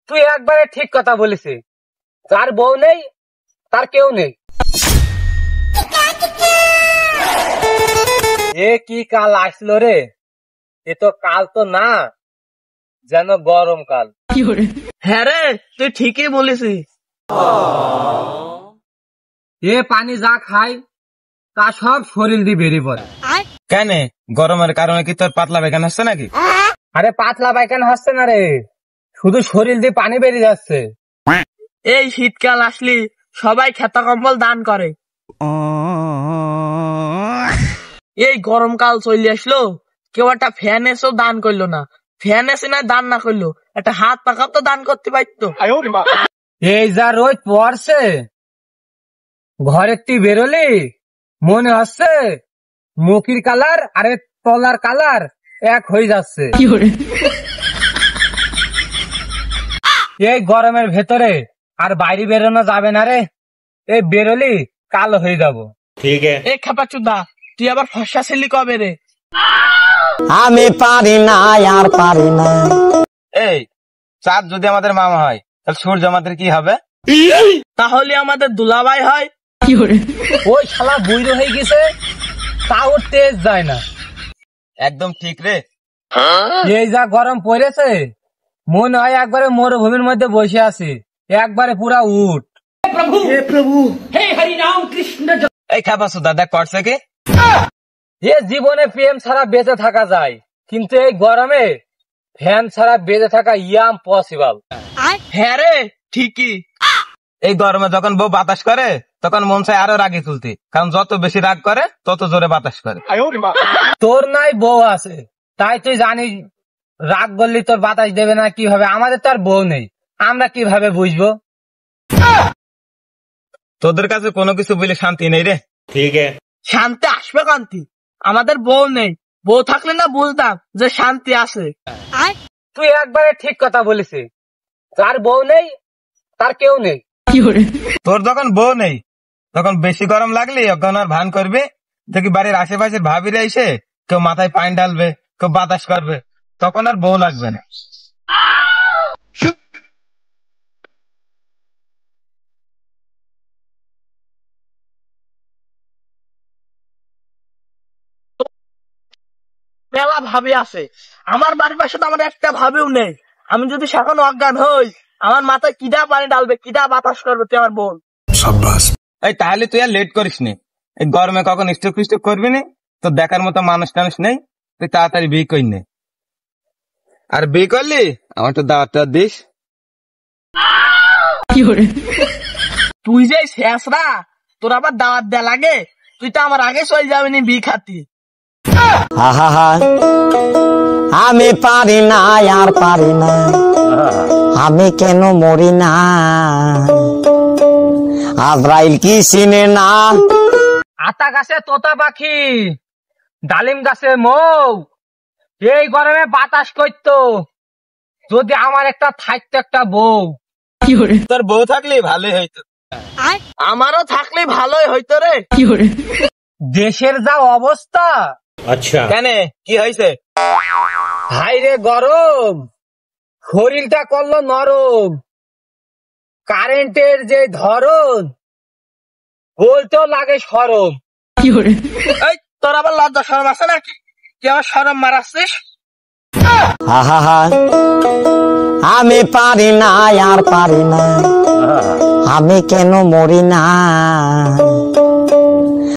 তুই একবারে ঠিক কথা বলেছিস। যার বউ নেই তার কেউ নেই। এ কি কাল আসলো রে? এ তো কাল তো না, যেন গরম কাল। হ্যাঁ রে, তুই ঠিকই বলেছিস। এ পানি যা খাই তা সব শরীর দিয়ে বেরিয়ে পড়ে। কেন, গরমের কারণে কি তোর পাতলা বেগান হচ্ছে নাকি? আরে পাতলা পায়খানা হচ্ছে না রে, শুধু শরীর দিয়ে পানি বেরিয়ে যাচ্ছে। এই শীতকাল আসলি সবাই খেতা কম্বল দান করে, এই গরমকাল চলে আসলো কেউ একটা ফ্যান এসেও দান করলো না। ফ্যান এসে না দান না করলো, একটা হাত পাকা তো দান করতে পারতো। এই যা রোদ পড়ছে, ঘরের তুই বেরোলি মনে হচ্ছে মুখির কালার আরে তলার কালার এক হয়ে যাচ্ছে। এই গরমের ভেতরে আর বাইরে বেরোনো যাবে না রে, এই বেরোলি কালো হয়ে যাবো। ঠিক আছে। এ খাপা চুদা, তুই আবার ফর্সা ছিলি কবে রে? আমি পারি না আর পারি না। এই চাঁদ যদি আমাদের মামা হয় তাহলে সূর্য আমাদের কি হবে? তাহলে আমাদের দুলাভাই হয়। ওই শালা বুইড়ো হয়ে গেছে, তাও তেজ যায় না। একদম ঠিক রে। এই যা গরম পড়েছে মনে হয় একবারে মরুভূমির মধ্যে বসে আছি, একবারে পুরা উঠ। এই খাবা সুদা দেখ করছে কি? এ জীবনে প্রেম ছাড়া বেঁচে থাকা যায়, কিন্তু এই গরমে ফ্যান ছাড়া বেঁচে থাকা ইম্পসিবল। হ্যাঁ রে, ঠিকই। এই গরমে যখন বউ বাতাস করে তখন মন চায় আরো রাগে তুলতে, কারণ যত বেশি রাগ করে তত জোরে বাতাস করে। তোর নাই বউ আছে তাই তুই জানিস রাগ করলি তোর বাতাস দেবে না কি হবে। আমাদের তো আর বউ নেই, আমরা কিভাবে বুঝবো? তোদের কাছে কোনো কিছু বলে শান্তি নেই রে। ঠিক আছে। শান্তি আসবে কান্তি, আমাদের বউ নেই। বউ থাকলে না বুঝতাম যে শান্তি আছে। তুই একবারে ঠিক কথা বলেছিস। যার বউ নেই তার কেউ নেই। তোর যখন বউ নেই তখন বেশি গরম লাগলে অজ্ঞান আর ভান করবে, দেখি বাড়ির আশেপাশের ভাবিরা এসে কেউ মাথায় পানি ঢালবে, কেউ বাতাস করবে, তখন আর বউ লাগবে না। মেলা ভাবে আছে, আমার বাড়ির পাশে তো আমার একটা ভাবেও নেই। আমি যদি সেখানে অজ্ঞান হই, আমার মাথায় কিডা পানি ডালবে, কিডা বাতাস করবে, তুই আমার বোন। এই তাহলে তুই আর লেট করিস নি, এই গরমে কখন স্টক ফিস্টক করবি না, তো দেখার মতো মানুষ টানুষ নেই, তুই তাড়াতাড়ি বিয়ে করি নে। আর বিয়ে করলি আমার তো দাওয়াতটা দিস। তুই যে শেষরা, তোর আবার দাওয়াত দেয়া লাগে? তুই তো আমার আগে চলে যাবি নি বি খাতি। আমি পারি না আর পারি না, আমি কেন মরি না, আজরাইল কি চিনে না। আতা গাছে তোতা পাখি, ডালিম গাছে মৌ, এই গরমে বাতাস করতো যদি আমার একটা থাকতো একটা বউ। তোর বউ থাকলে ভালোই হইতো। আমারও থাকলে ভালোই হইতো রে। দেশের যা অবস্থা। আচ্ছা কেন, কি হয়েছে? হাই রে গরম, শরীরটা করলো নরম, কারেন্টের যে ধরন বলতেও লাগে সরম। এই তোর আবার লজ্জা শরম আছে নাকি? তুই আমার শরম মারাচ্ছিস? আমি পারি না আর পারি না, আমি কেন মরি না।